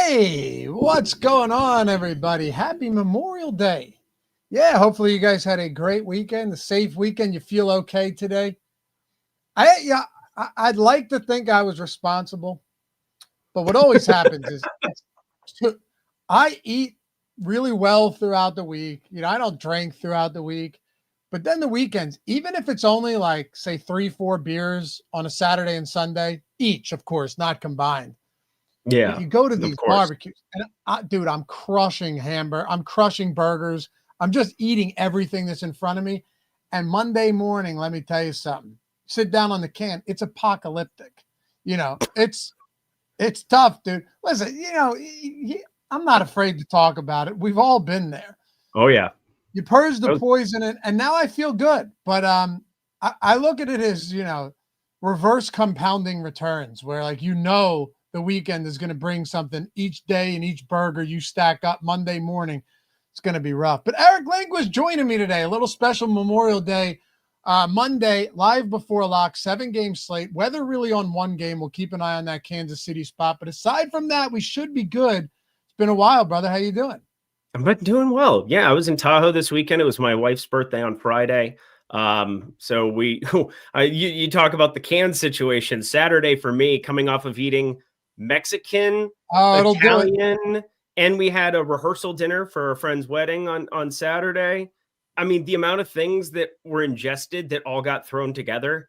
Hey, what's going on, everybody? Happy Memorial Day. Yeah, hopefully you guys had a great weekend, a safe weekend. You feel okay today? I'd like to think I was responsible, but what always happens is I eat really well throughout the week. I don't drink throughout the week, but then the weekends, even if it's only like, say, 3-4 beers on a Saturday and Sunday, each, of course, not combined. Yeah, but you go to of these course. barbecues, and dude, I'm crushing hamburger. I'm crushing burgers. I'm just eating everything that's in front of me. And Monday morning, let me tell you something. Sit down on the can. It's apocalyptic. It's tough, dude. Listen, I'm not afraid to talk about it. We've all been there. Oh yeah. You purge the poison, and now I feel good. But I look at it as reverse compounding returns, where the weekend is going to bring something each day, and each burger you stack up Monday morning, it's going to be rough. But Eric Link was joining me today, a little special Memorial Day Monday, live before lock, 7-game slate. Weather really on one game. We'll keep an eye on that Kansas City spot. But aside from that, we should be good. It's been a while, brother. How you doing? I'm doing well. Yeah, I was in Tahoe this weekend. It was my wife's birthday on Friday. So you talk about the can situation. Saturday for me, coming off of eating Mexican, Italian, and we had a rehearsal dinner for a friend's wedding on Saturday. I mean, the amount of things that were ingested that all got thrown together.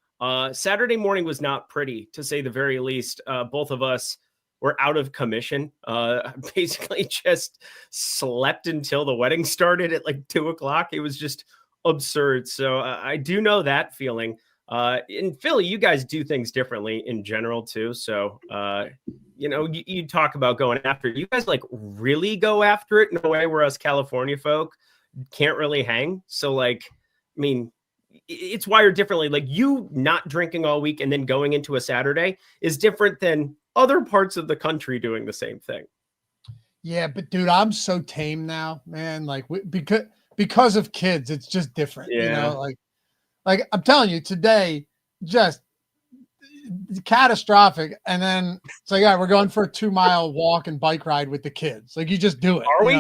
Saturday morning was not pretty, to say the very least. Both of us were out of commission. Basically just slept until the wedding started at like 2:00. It was just absurd. So I do know that feeling. In Philly, you guys do things differently in general too. So, you talk about going after it. You guys really go after it in a way where us California folk can't really hang. So it's wired differently. Like, you not drinking all week and then going into a Saturday is different than other parts of the country doing the same thing. Yeah, but dude, I'm so tame now, man. Because of kids, it's just different. Yeah. Like I'm telling you today, just catastrophic. And then it's like, all right, we're going for a 2-mile walk and bike ride with the kids. Like, you just do it. Are we?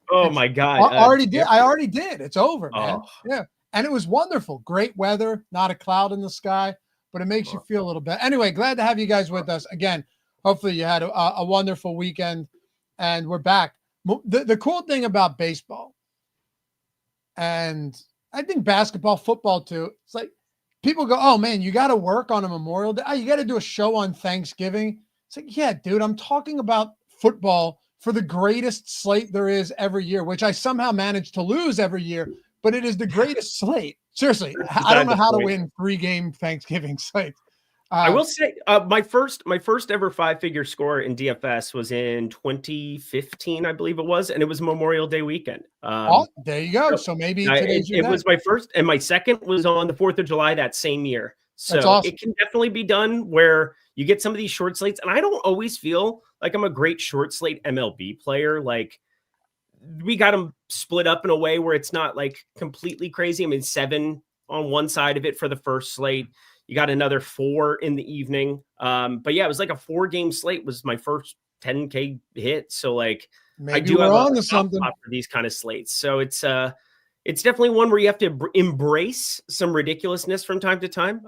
Oh my God. I already did. It's over, man. Yeah. And it was wonderful. Great weather, not a cloud in the sky, but it makes you feel a little better. Anyway, glad to have you guys with us again. Hopefully you had a wonderful weekend, and we're back. The cool thing about baseball, and I think basketball, football too, it's like people go, oh man, you got to work on a Memorial Day. Oh, you got to do a show on Thanksgiving. It's like, yeah, dude, I'm talking about football for the greatest slate there is every year, which I somehow manage to lose every year, but it is the greatest slate. Seriously, I don't know how to win 3-game Thanksgiving slates. I will say my first ever 5-figure score in DFS was in 2015, I believe it was, and it was Memorial Day weekend. There you go. So maybe today's your day. It was my first, and my second was on the 4th of July that same year. So that's awesome. It can definitely be done where you get some of these short slates, and I don't always feel like I'm a great short slate MLB player. Like, we got them split up in a way where it's not like completely crazy. I mean, 7 on one side of it for the first slate. You got another 4 in the evening. But yeah, it was like a 4-game slate was my first 10K hit. So maybe I do have a something for these kind of slates. So it's definitely one where you have to embrace some ridiculousness from time to time,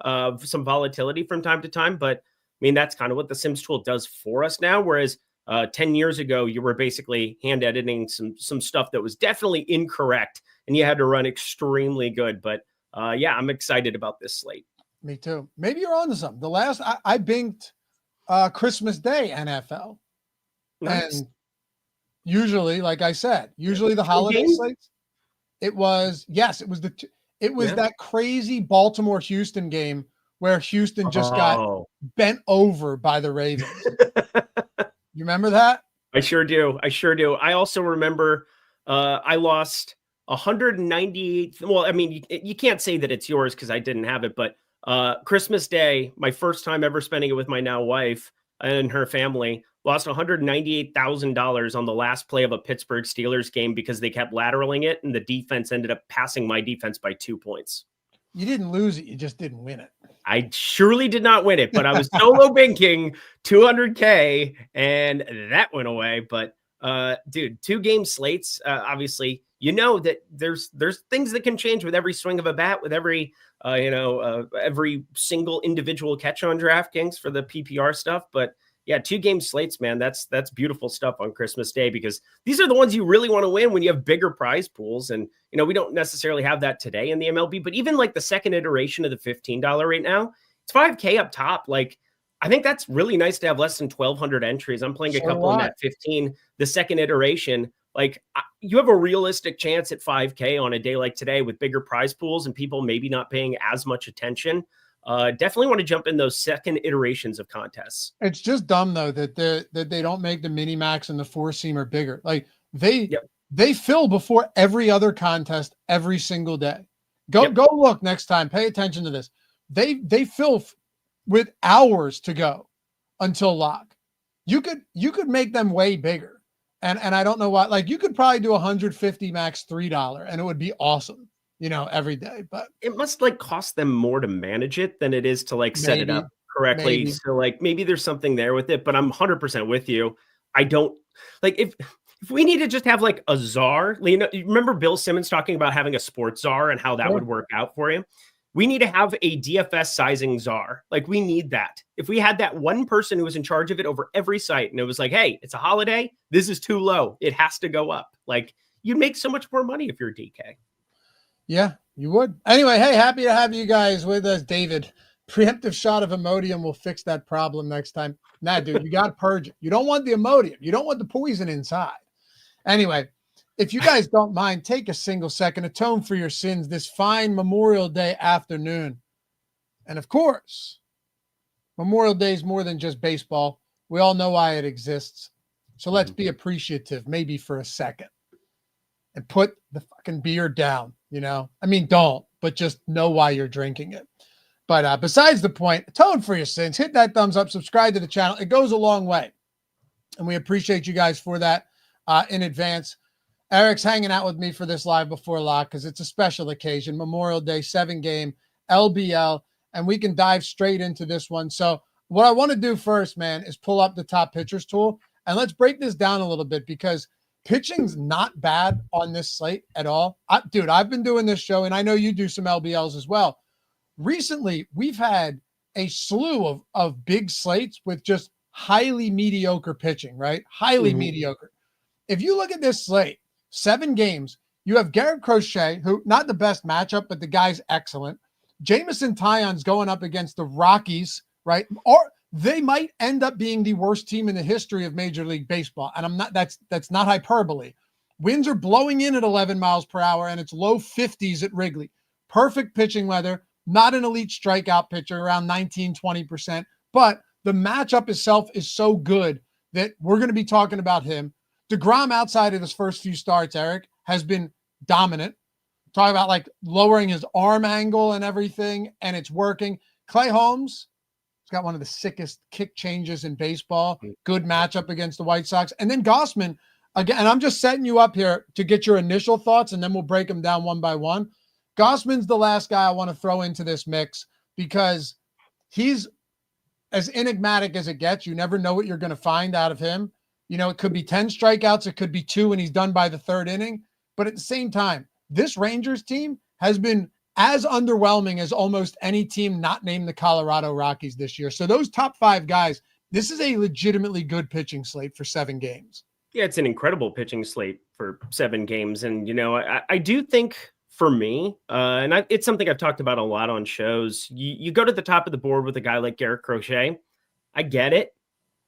some volatility from time to time. But I mean, that's kind of what the Sims tool does for us now. Whereas 10 years ago, you were basically hand editing some stuff that was definitely incorrect, and you had to run extremely good. But yeah, I'm excited about this slate. Me too. Maybe you're on to something. The last I binked Christmas Day NFL. Nice. And usually, like I said, the holiday slates. It was that crazy Baltimore-Houston game where Houston just got bent over by the Ravens. You remember that? I sure do. I also remember I lost 198. Well, I mean, you can't say that it's yours because I didn't have it, but Christmas Day, my first time ever spending it with my now wife and her family, lost $198,000 on the last play of a Pittsburgh Steelers game because they kept lateraling it, and the defense ended up passing my defense by 2 points. You didn't lose it. You just didn't win it. I surely did not win it, but I was solo banking 200K and that went away. But dude, 2-game slates, obviously, that there's things that can change with every swing of a bat, with every every single individual catch on DraftKings for the PPR stuff. But yeah, 2-game slates, man, that's beautiful stuff on Christmas Day, because these are the ones you really want to win when you have bigger prize pools. And, we don't necessarily have that today in the MLB, but even like the second iteration of the $15 right now, it's 5K up top. Like, I think that's really nice to have less than 1,200 entries. I'm playing a couple in that 15, the second iteration. Like, you have a realistic chance at 5K on a day like today with bigger prize pools and people maybe not paying as much attention. Definitely want to jump in those second iterations of contests. It's just dumb though that they don't make the mini max and the 4-seamer bigger. Like they fill before every other contest every single day. Go look next time. Pay attention to this. They fill with hours to go until lock. You could make them way bigger. And I don't know why. Like, you could probably do 150 max $3 and it would be awesome, every day. But it must cost them more to manage it than it is to set it up correctly. Maybe. So maybe there's something there with it, but I'm 100% with you. I don't if we need to just have a czar, you remember Bill Simmons talking about having a sports czar and how that would work out for him? We need to have a DFS sizing czar. We need that. If we had that one person who was in charge of it over every site and it was hey, it's a holiday, this is too low, it has to go up. You'd make so much more money if you're DK. Yeah, you would. Anyway, hey, happy to have you guys with us, David. Preemptive shot of Imodium will fix that problem next time. Nah, dude, you got to purge it. You don't want the Imodium. You don't want the poison inside. Anyway, if you guys don't mind, take a single second, atone for your sins this fine Memorial Day afternoon. And of course, Memorial Day is more than just baseball. We all know why it exists. So let's be appreciative, maybe for a second, and put the fucking beer down, I mean, don't, but just know why you're drinking it. But besides the point, atone for your sins, hit that thumbs up, subscribe to the channel. It goes a long way. And we appreciate you guys for that in advance. Eric's hanging out with me for this live before lock because it's a special occasion, Memorial Day, 7-game LBL, and we can dive straight into this one. So what I want to do first, man, is pull up the top pitchers tool, and let's break this down a little bit because pitching's not bad on this slate at all. Dude, I've been doing this show, and I know you do some LBLs as well. Recently, we've had a slew of big slates with just highly mediocre pitching, right? Highly mediocre. If you look at this slate, 7 games, you have Garrett Crochet, who not the best matchup, but the guy's excellent. Jamison Tyon's going up against the Rockies, right? Or they might end up being the worst team in the history of Major League Baseball. And that's not hyperbole. Winds are blowing in at 11 miles per hour and it's low 50s at Wrigley. Perfect pitching weather, not an elite strikeout pitcher, around 19-20%. But the matchup itself is so good that we're going to be talking about him. DeGrom, outside of his first few starts, Eric, has been dominant. Talking about lowering his arm angle and everything, and it's working. Clay Holmes has got one of the sickest kick changes in baseball. Good matchup against the White Sox. And then Gausman, again, and I'm just setting you up here to get your initial thoughts, and then we'll break them down one by one. Gausman's the last guy I want to throw into this mix because he's as enigmatic as it gets. You never know what you're going to find out of him. It could be 10 strikeouts. It could be 2 and he's done by the 3rd inning. But at the same time, this Rangers team has been as underwhelming as almost any team not named the Colorado Rockies this year. So those top 5 guys, this is a legitimately good pitching slate for 7 games. Yeah, it's an incredible pitching slate for 7 games. And, I do think for me, it's something I've talked about a lot on shows, you go to the top of the board with a guy like Garrett Crochet. I get it.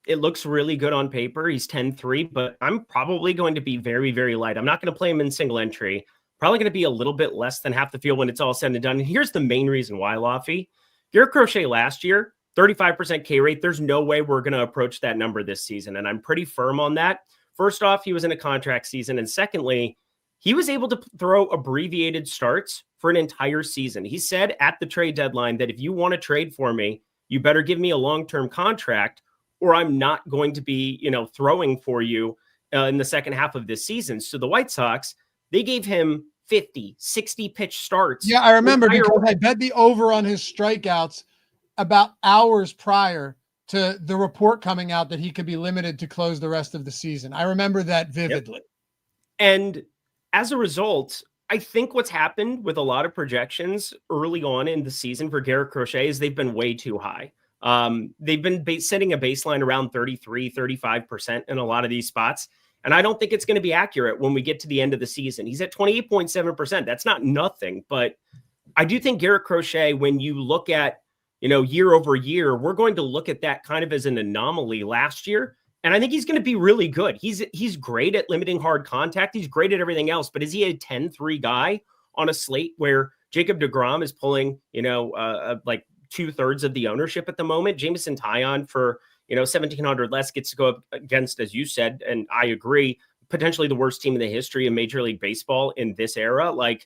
It looks really good on paper. He's 10-3, but I'm probably going to be very, very light. I'm not going to play him in single entry. Probably going to be a little bit less than half the field when it's all said and done. And here's the main reason why, Laffy. Garrett Crochet last year, 35% K rate. There's no way we're going to approach that number this season. And I'm pretty firm on that. First off, he was in a contract season. And secondly, he was able to throw abbreviated starts for an entire season. He said at the trade deadline that if you want to trade for me, you better give me a long-term contract or I'm not going to be, throwing for you in the second half of this season. So the White Sox, they gave him 50, 60 pitch starts. Yeah, I remember because I bet the over on his strikeouts about hours prior to the report coming out that he could be limited to close the rest of the season. I remember that vividly. Yep. And as a result, I think what's happened with a lot of projections early on in the season for Garrett Crochet is they've been way too high. They've been setting a baseline around 33, 35% in a lot of these spots. And I don't think it's going to be accurate when we get to the end of the season. He's at 28.7%. That's not nothing, but I do think Garrett Crochet, when you look at, year over year, we're going to look at that kind of as an anomaly last year. And I think he's going to be really good. He's great at limiting hard contact. He's great at everything else, but is he a 10-3 guy on a slate where Jacob deGrom is pulling, like 2/3 of the ownership at the moment? Jameson Taillon for, 1,700 less gets to go up against, as you said, and I agree, potentially the worst team in the history of Major League Baseball in this era. Like,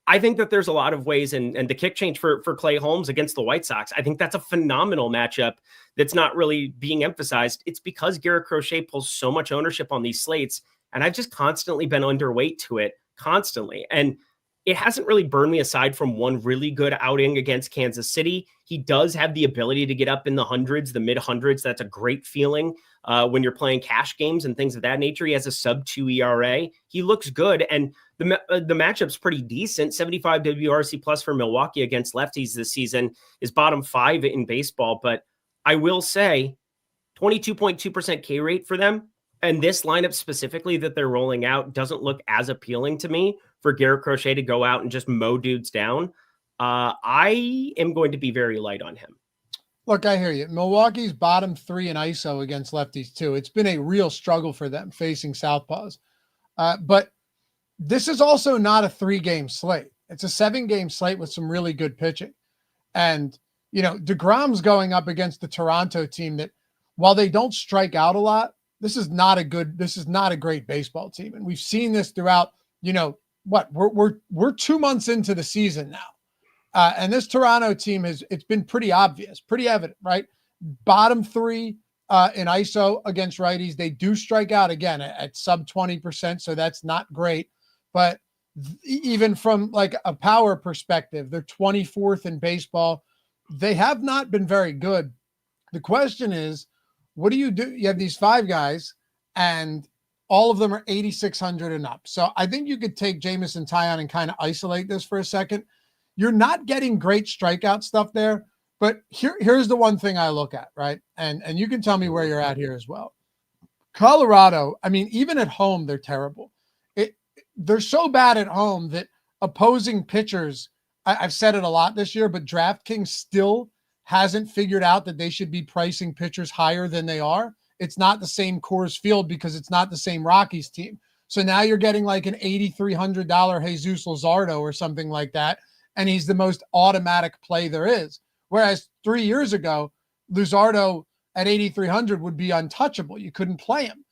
I think that there's a lot of ways, and the kick change for Clay Holmes against the White Sox, I think that's a phenomenal matchup that's not really being emphasized. It's because Garrett Crochet pulls so much ownership on these slates, and I've just constantly been underweight to it, constantly. And it hasn't really burned me aside from one really good outing against Kansas City. He does have the ability to get up in the hundreds, the mid hundreds. That's a great feeling when you're playing cash games and things of that nature. He has a sub-2 ERA. He looks good, and the matchup's pretty decent. 75 WRC plus for Milwaukee against lefties this season is bottom 5 in baseball. But I will say 22.2% K rate for them. And this lineup specifically that they're rolling out doesn't look as appealing to me for Garrett Crochet to go out and just mow dudes down. I am going to be very light on him. Look, I hear you. Milwaukee's bottom 3 in ISO against lefties too. It's been a real struggle for them facing southpaws. But this is also not a 3-game slate. It's a 7-game slate with some really good pitching. And, deGrom's going up against the Toronto team that, while they don't strike out a lot, this is not a great baseball team. And we've seen this throughout, we're 2 months into the season now. And this Toronto team it's been pretty obvious, pretty evident, right? Bottom 3 in ISO against righties. They do strike out again at sub 20%. So that's not great. But even from like a power perspective, they're 24th in baseball. They have not been very good. The question is, what do? You have these 5 guys and all of them are 8,600 and up. So I think you could take Jameson Taillon and kind of isolate this for a second. You're not getting great strikeout stuff there, but here's the one thing I look at, right? And you can tell me where you're at here as well. Colorado, I mean, even at home, they're terrible. They're so bad at home that opposing pitchers, I've said it a lot this year, but DraftKings still hasn't figured out that they should be pricing pitchers higher than they are. It's not the same Coors Field because it's not the same Rockies team. So now you're getting like an $8,300 Jesus Luzardo or something like that, and he's the most automatic play there is. Whereas 3 years ago, Luzardo at 8,300 would be untouchable. You couldn't play him.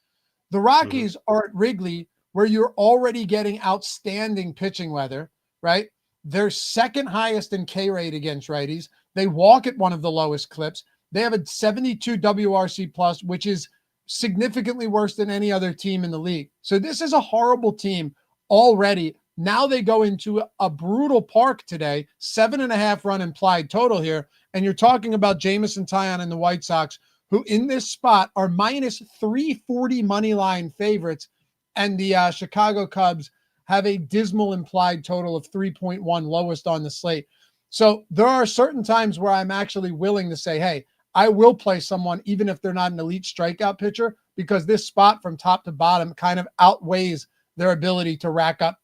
The Rockies are at Wrigley, where you're already getting outstanding pitching weather, right? They're second highest in K rate against righties. They walk at one of the lowest clips. They have a 72 WRC plus, which is significantly worse than any other team in the league. So this is a horrible team already. Now they go into a brutal park today, 7.5 run implied total here. And you're talking about Jameson Taillon and the White Sox, who in this spot are minus 340 money line favorites. And the Chicago Cubs have a dismal implied total of 3.1, lowest on the slate. So there are certain times where I'm actually willing to say, hey, I will play someone even if they're not an elite strikeout pitcher, because this spot from top to bottom kind of outweighs their ability to rack up,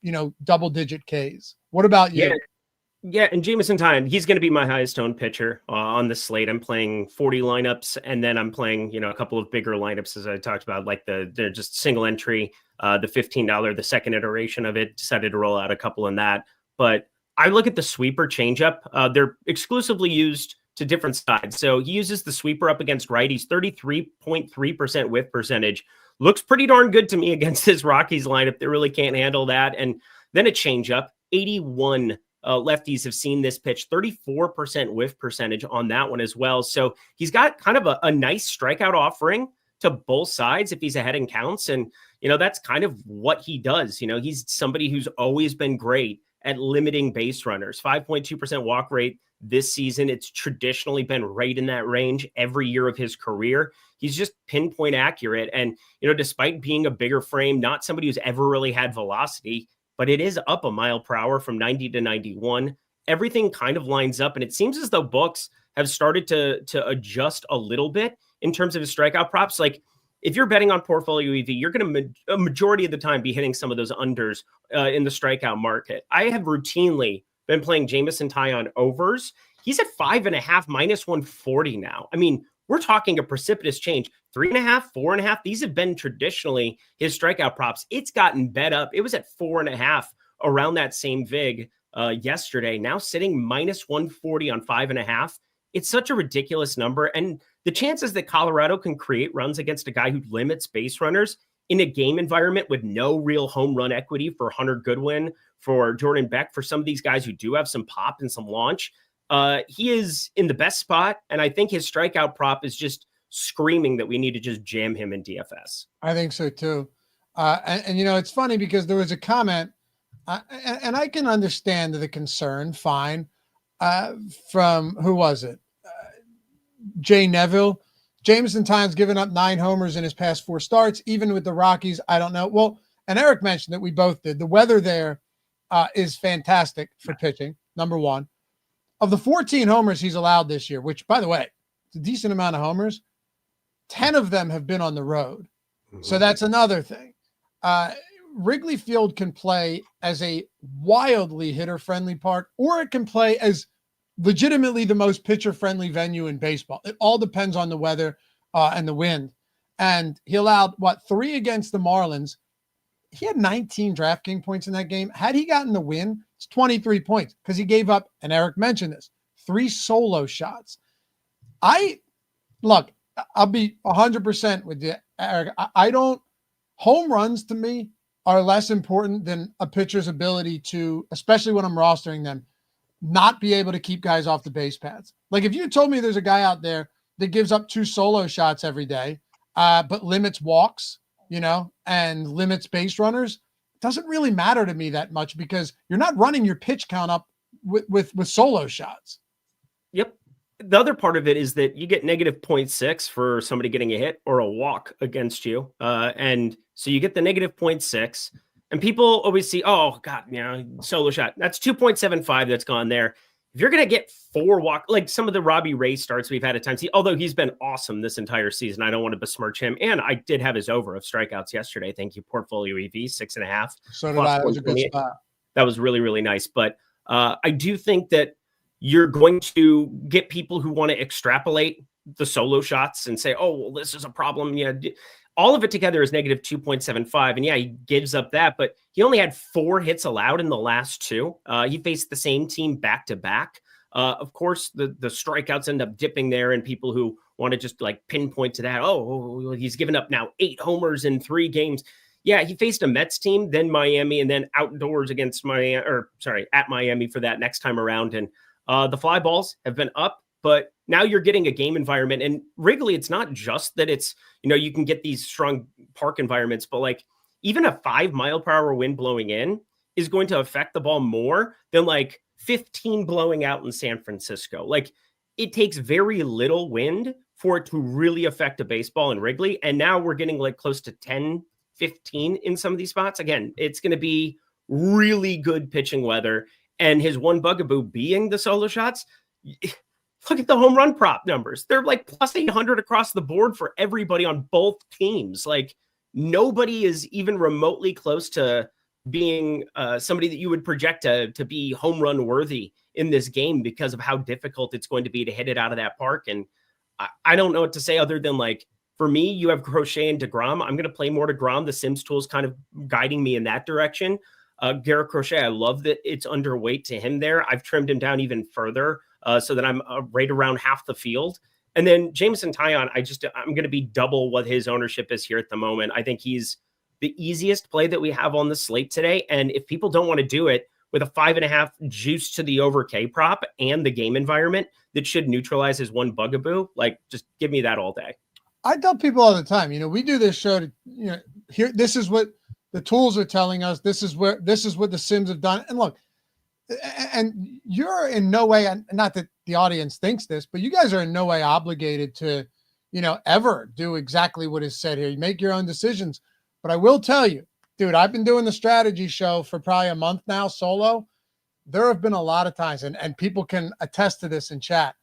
double-digit Ks. What about you? Yeah, and Jameson Taillon, he's going to be my highest owned pitcher on the slate. I'm playing 40 lineups, and then I'm playing, a couple of bigger lineups, as I talked about, like they're just single entry, the $15, the second iteration of it. Decided to roll out a couple in that. But I look at the sweeper changeup. They're exclusively used to different sides. So he uses the sweeper up against righties, 33.3% whiff percentage. Looks pretty darn good to me against this Rockies lineup. They really can't handle that. And then a changeup, 81 lefties have seen this pitch, 34% whiff percentage on that one as well. So he's got kind of a nice strikeout offering to both sides if he's ahead in counts. And, that's kind of what he does. He's somebody who's always been great at limiting base runners. 5.2% walk rate this season. It's traditionally been right in that range every year of his career. He's just pinpoint accurate. And, despite being a bigger frame, not somebody who's ever really had velocity, but it is up a mile per hour from 90 to 91. Everything kind of lines up. And it seems as though books have started to adjust a little bit in terms of his strikeout props. Like, if you're betting on Portfolio EV, you're going to a majority of the time be hitting some of those unders in the strikeout market. I have routinely been playing Jameson Taillon overs. He's at 5.5 minus 140 now. I mean, we're talking a precipitous change. 3.5, 4.5. These have been traditionally his strikeout props. It's gotten bet up. It was at 4.5 around that same VIG yesterday. Now sitting minus 140 on 5.5. It's such a ridiculous number. And the chances that Colorado can create runs against a guy who limits base runners in a game environment with no real home run equity for Hunter Goodwin, for Jordan Beck, for some of these guys who do have some pop and some launch, he is in the best spot. And I think his strikeout prop is just screaming that we need to just jam him in DFS. I think so too. And it's funny because there was a comment, and I can understand the concern, fine, from, who was it? Jay Neville. Jameson Taillon's given up 9 homers in his past 4 starts, even with the Rockies. I don't know. Well, and Eric mentioned that we both did. The weather there is fantastic for pitching, number one. Of the 14 homers he's allowed this year, which, by the way, it's a decent amount of homers, 10 of them have been on the road. Mm-hmm. So that's another thing. Wrigley Field can play as a wildly hitter-friendly park, or it can play as legitimately the most pitcher-friendly venue in baseball. It all depends on the weather and the wind. And he allowed, 3 against the Marlins. He had 19 DraftKings points in that game. Had he gotten the win, it's 23 points because he gave up, and Eric mentioned this, 3 solo shots. I'll be 100% with you, Eric. Home runs to me are less important than a pitcher's ability to, especially when I'm rostering them, not be able to keep guys off the base paths. Like, if you told me there's a guy out there that gives up 2 solo shots every day, but limits walks, and limits base runners, it doesn't really matter to me that much because you're not running your pitch count up with solo shots. Yep. The other part of it is that you get negative 0.6 for somebody getting a hit or a walk against you. And so you get the negative 0.6. And people always see, oh, God, solo shot. That's 2.75 that's gone there. If you're going to get 4 walk, like some of the Robbie Ray starts we've had at times, although he's been awesome this entire season, I don't want to besmirch him. And I did have his over of strikeouts yesterday. Thank you, Portfolio EV, 6.5. So did I. That was a good spot. That was really, really nice. But I do think that you're going to get people who want to extrapolate the solo shots and say, oh, well, this is a problem. Yeah. All of it together is negative 2.75. And yeah, he gives up that, but he only had 4 hits allowed in the last 2. He faced the same team back to back. Of course, the strikeouts end up dipping there, and people who want to just like pinpoint to that, oh, he's given up now 8 homers in 3 games. Yeah, he faced a Mets team, then Miami, and then outdoors against at Miami for that next time around. And the fly balls have been up, but now you're getting a game environment. And Wrigley, it's not just that it's, you can get these strong park environments, but like even a 5 mile per hour wind blowing in is going to affect the ball more than like 15 blowing out in San Francisco. Like, it takes very little wind for it to really affect a baseball in Wrigley. And now we're getting like close to 10, 15 in some of these spots. Again, it's going to be really good pitching weather. And his one bugaboo being the solo shots. Look at the home run prop numbers. They're like plus 800 across the board for everybody on both teams. Like, nobody is even remotely close to being somebody that you would project to be home run worthy in this game because of how difficult it's going to be to hit it out of that park. And I don't know what to say other than, like, for me, you have Crochet and DeGrom. I'm going to play more DeGrom. The Sims tool is kind of guiding me in that direction. Garrett Crochet, I love that it's underweight to him there. I've trimmed him down even further so that I'm right around half the field. And then Jameson Taillon, I'm going to be double what his ownership is here at the moment. I think he's the easiest play that we have on the slate today. And if people don't want to do it with a 5.5 juice to the over K prop and the game environment that should neutralize his one bugaboo, like, just give me that all day. I tell people all the time, we do this show to, here, this is what the tools are telling us. This is what the Sims have done. And look, and you're in no way, not that the audience thinks this, but you guys are in no way obligated to, ever do exactly what is said here. You make your own decisions. But I will tell you, dude, I've been doing the strategy show for probably a month now, solo. There have been a lot of times, and people can attest to this in chat,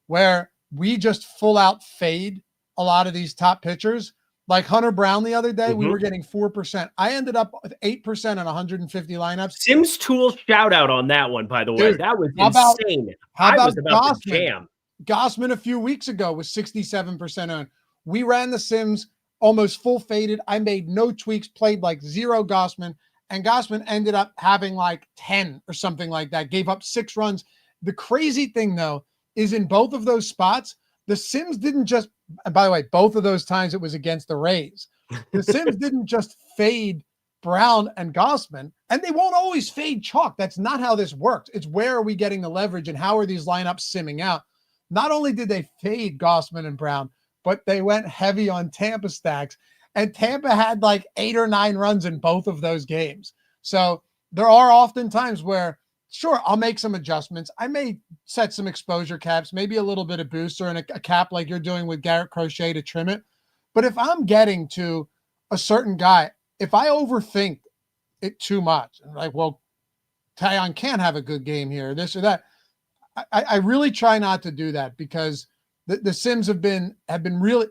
where we just full out fade a lot of these top pitchers. Like Hunter Brown the other day, we were getting 4%. I ended up with 8% on 150 lineups. Sims Tool shout out on that one, by the way. Dude, that was insane. How about I was about to Gossman? jam. Gossman a few weeks ago was 67% owned. We ran the Sims almost full faded. I made no tweaks, played like zero Gossman, and Gossman ended up having like 10 or something like that, gave up 6 runs. The crazy thing, though, is in both of those spots, the Sims didn't just, and by the way, both of those times it was against the Rays. The Sims didn't just fade Brown and Gossman, and they won't always fade chalk. That's not how this works. It's where are we getting the leverage and how are these lineups simming out? Not only did they fade Gossman and Brown, but they went heavy on Tampa stacks, and Tampa had like 8 or 9 runs in both of those games. So there are often times where, sure, I'll make some adjustments. I may set some exposure caps, maybe a little bit of booster and a cap like you're doing with Garrett Crochet to trim it. But if I'm getting to a certain guy, if I overthink it too much, and like, well, Taillon can't have a good game here, this or that, I really try not to do that, because the Sims have been really,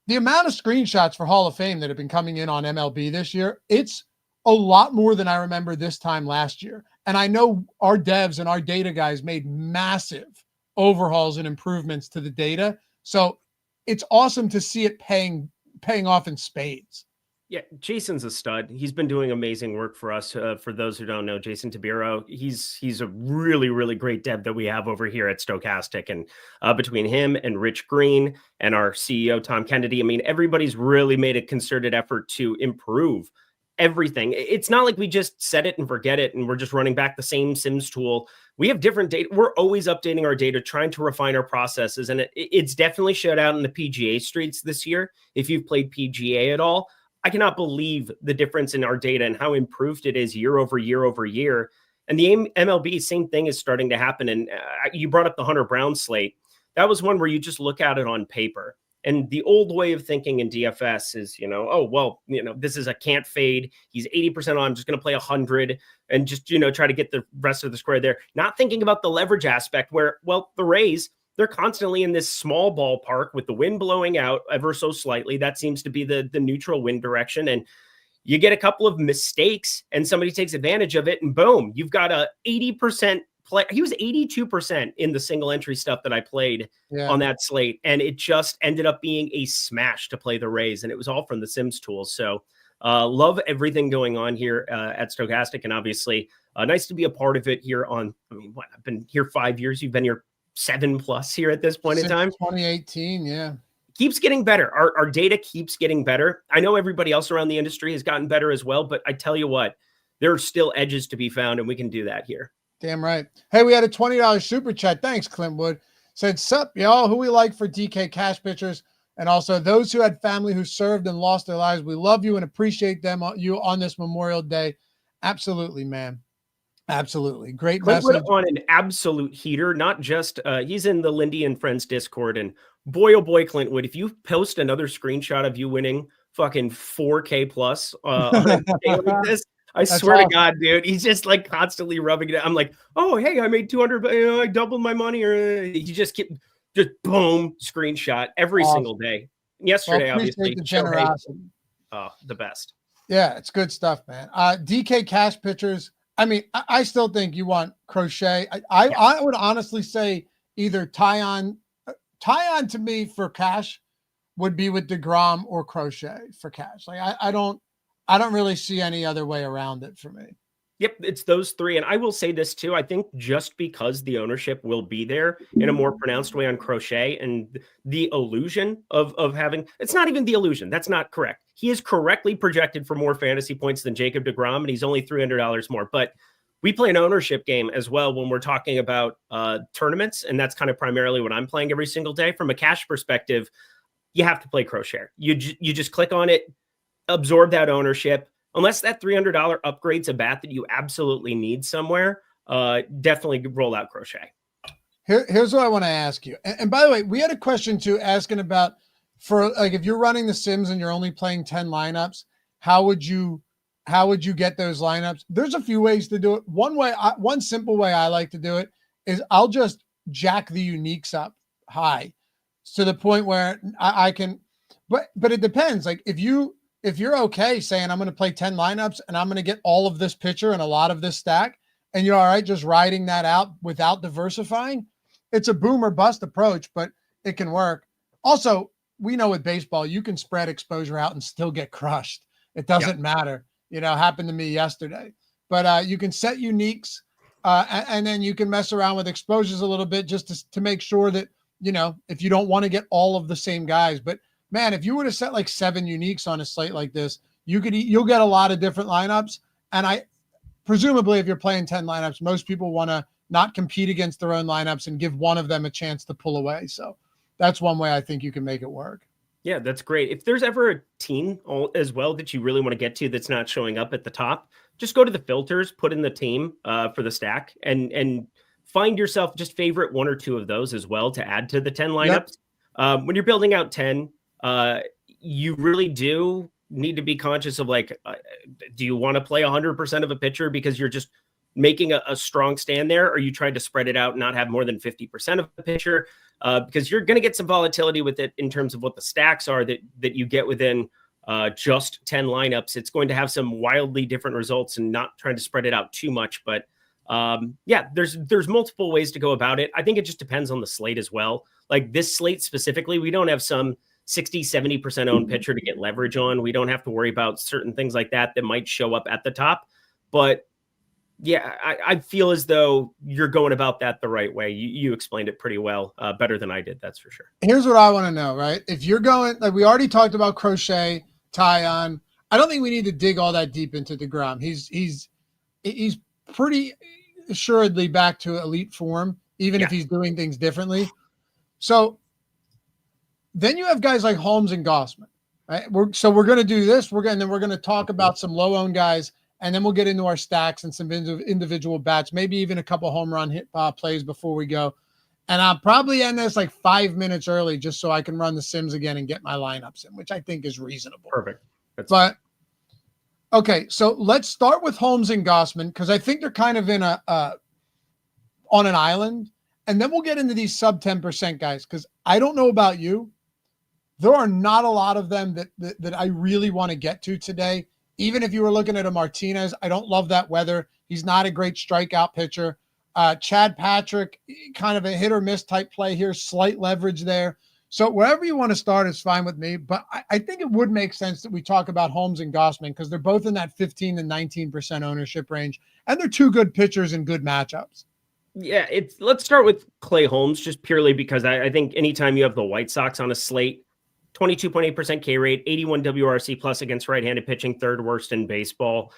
the amount of screenshots for Hall of Fame that have been coming in on MLB this year, it's a lot more than I remember this time last year. And I know our devs and our data guys made massive overhauls and improvements to the data. So it's awesome to see it paying off in spades. Yeah, Jason's a stud. He's been doing amazing work for us. For those who don't know, Jason Tabiro, he's a really, really great dev that we have over here at Stokastic. And between him and Rich Green and our CEO, Tom Kennedy, I mean, everybody's really made a concerted effort to improve everything. It's not like we just set it and forget it and we're just running back the same Sims tool. We have different data. We're always updating our data, trying to refine our processes. And it's definitely showed out in the PGA streets this year. If you've played PGA at all, I cannot believe the difference in our data and how improved it is year over year over year. And the MLB, same thing is starting to happen. And you brought up the Hunter Brown slate. That was one where you just look at it on paper. And the old way of thinking in DFS is, this is a can't fade. He's 80% on. I'm just going to play 100 and just, try to get the rest of the square there. Not thinking about the leverage aspect where, well, the Rays, they're constantly in this small ballpark with the wind blowing out ever so slightly. That seems to be the neutral wind direction. And you get a couple of mistakes and somebody takes advantage of it and boom, you've got a 80% play. He was 82% in the single entry stuff that I played on that slate. And it just ended up being a smash to play the Rays. And it was all from the Sims tools. So love everything going on here at Stokastic. And obviously nice to be a part of it here I've been here 5 years. You've been here 7+ here at this point in time. 2018, yeah. Keeps getting better. Our data keeps getting better. I know everybody else around the industry has gotten better as well, but I tell you what, there are still edges to be found, and we can do that here. Damn right. Hey, we had a $20 super chat. Thanks, Clintwood. Said, sup, y'all, who we like for DK cash pitchers, and also those who had family who served and lost their lives. We love you and appreciate you on this Memorial Day. Absolutely, man. Absolutely. Great message. On an absolute heater, not just he's in the Lindy and Friends Discord, and boy, oh boy, Clintwood, if you post another screenshot of you winning fucking 4K plus on a day like this, I swear to God, dude, he's just like constantly rubbing it. I'm like, oh, hey, I made 200, I doubled my money, or he just boom, screenshot every single day. Yesterday, obviously, the generosity. The best. Yeah, it's good stuff, man. DK cash pitchers. I mean, I still think you want Crochet. I would honestly say either Taillon to me for cash would be with DeGrom or Crochet for cash. Like I don't really see any other way around it for me. Yep, it's those three. And I will say this too. I think just because the ownership will be there in a more pronounced way on Crochet and the illusion of having, it's not even the illusion. That's not correct. He is correctly projected for more fantasy points than Jacob deGrom, and he's only $300 more. But we play an ownership game as well when we're talking about tournaments, and that's kind of primarily what I'm playing every single day. From a cash perspective, you have to play Crochet. You just click on it, absorb that ownership. Unless that $300 upgrade's a bat that you absolutely need somewhere, definitely roll out Crochet. Here's what I want to ask you. And by the way, we had a question too asking about, for like, if you're running the Sims and you're only playing 10 lineups, how would you get those lineups? There's a few ways to do it. One simple way I like to do it is I'll just jack the uniques up high to the point where I can, but it depends. Like if you're okay saying I'm going to play 10 lineups and I'm going to get all of this pitcher and a lot of this stack, and you're all right just riding that out without diversifying, it's a boom or bust approach, but it can work. Also, we know with baseball, you can spread exposure out and still get crushed. It doesn't matter. Happened to me yesterday. But you can set uniques, and then you can mess around with exposures a little bit just to make sure that, if you don't want to get all of the same guys. But man, if you were to set like 7 uniques on a slate like this, you'll get a lot of different lineups. And presumably if you're playing 10 lineups, most people want to not compete against their own lineups and give one of them a chance to pull away. So that's one way I think you can make it work. Yeah, that's great. If there's ever a team as well that you really want to get to that's not showing up at the top, just go to the filters, put in the team for the stack, and find yourself just favorite 1 or 2 of those as well to add to the 10 lineups. Yep. When you're building out 10, you really do need to be conscious of do you want to play 100% of a pitcher because you're just making a strong stand there, or are you trying to spread it out and not have more than 50% of the pitcher? Because you're going to get some volatility with it in terms of what the stacks are that you get within just 10 lineups. It's going to have some wildly different results, and not trying to spread it out too much. But there's multiple ways to go about it. I think it just depends on the slate as well. Like this slate specifically, we don't have some 60-70% owned pitcher to get leverage on. We don't have to worry about certain things like that might show up at the top. But yeah, I feel as though you're going about that the right way. You explained it pretty well, better than I did. That's for sure. Here's what I want to know, right? If you're going, like we already talked about Crochet, Tyon, I don't think we need to dig all that deep into DeGrom. He's pretty assuredly back to elite form, even if he's doing things differently. So then you have guys like Holmes and Gossman, right? We're going to do this. We're going to talk about some low-owned guys. And then we'll get into our stacks and some individual bats, maybe even a couple home run hit plays before we go. And I'll probably end this like 5 minutes early just so I can run the Sims again and get my lineups in, which I think is reasonable. Perfect. Okay, so let's start with Holmes and Gossman because I think they're kind of in on an island. And then we'll get into these sub 10% guys because I don't know about you. There are not a lot of them that I really want to get to today. Even if you were looking at a Martinez, I don't love that weather. He's not a great strikeout pitcher. Chad Patrick, kind of a hit or miss type play here, slight leverage there. So wherever you want to start is fine with me. But I think it would make sense that we talk about Holmes and Gossman because they're both in that 15 and 19% ownership range. And they're 2 good pitchers in good matchups. Yeah, let's start with Clay Holmes just purely because I think anytime you have the White Sox on a slate, 22.8% K rate, 81 WRC plus against right-handed pitching, 3rd worst in baseball.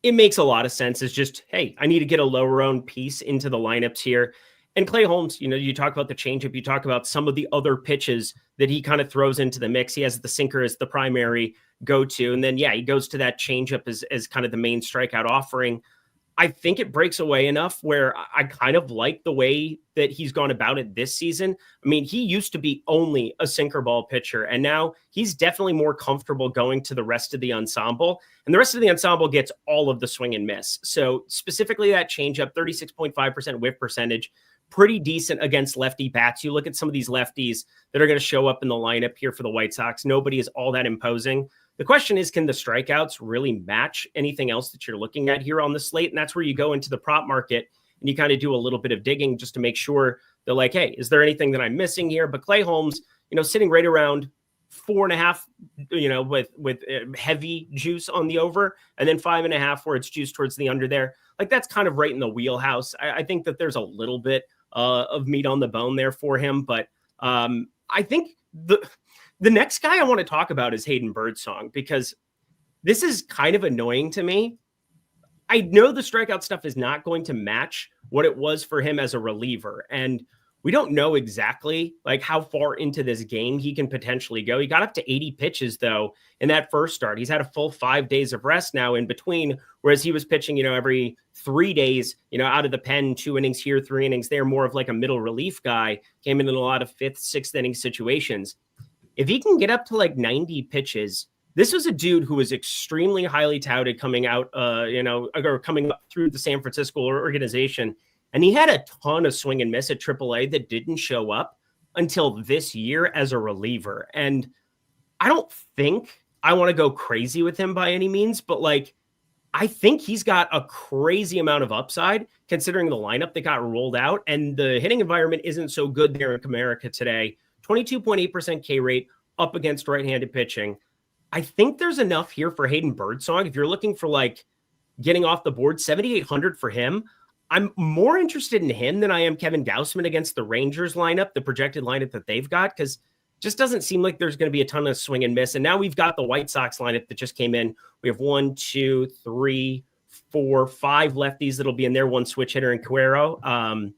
It makes a lot of sense. It's just, hey, I need to get a lower owned piece into the lineups here. And Clay Holmes, you talk about the changeup, you talk about some of the other pitches that he kind of throws into the mix. He has the sinker as the primary go-to. And then, he goes to that changeup as kind of the main strikeout offering. I think it breaks away enough where I kind of like the way that he's gone about it this season. I mean, he used to be only a sinker ball pitcher, and now he's definitely more comfortable going to the rest of the ensemble. And the rest of the ensemble gets all of the swing and miss. So specifically that changeup, 36.5% whiff percentage, pretty decent against lefty bats. You look at some of these lefties that are going to show up in the lineup here for the White Sox. Nobody is all that imposing. The question is, can the strikeouts really match anything else that you're looking at here on the slate? And that's where you go into the prop market and you kind of do a little bit of digging just to make sure they're like, hey, is there anything that I'm missing here? But Clay Holmes, sitting right around 4.5, with heavy juice on the over, and then 5.5 where it's juice towards the under there. Like that's kind of right in the wheelhouse. I think that there's a little bit of meat on the bone there for him. But I think the next guy I want to talk about is Hayden Birdsong, because this is kind of annoying to me. I know the strikeout stuff is not going to match what it was for him as a reliever. And we don't know exactly like how far into this game he can potentially go. He got up to 80 pitches though in that first start. He's had a full 5 days of rest now in between, whereas he was pitching, every 3 days, out of the pen, 2 innings here, 3 innings there, more of like a middle relief guy, came in a lot of 5th, 6th inning situations. If he can get up to like 90 pitches, this was a dude who was extremely highly touted coming out, or coming up through the San Francisco organization. And he had a ton of swing and miss at AAA that didn't show up until this year as a reliever. And I don't think I want to go crazy with him by any means, but like, I think he's got a crazy amount of upside considering the lineup that got rolled out, and the hitting environment isn't so good there in Comerica today. 22.8% K rate up against right-handed pitching. I think there's enough here for Hayden Birdsong. If you're looking for like getting off the board, 7,800 for him. I'm more interested in him than I am Kevin Gausman against the Rangers lineup, the projected lineup that they've got, because just doesn't seem like there's going to be a ton of swing and miss. And now we've got the White Sox lineup that just came in. We have 1, 2, 3, 4, 5 lefties that'll be in there, 1 switch hitter in Cuero.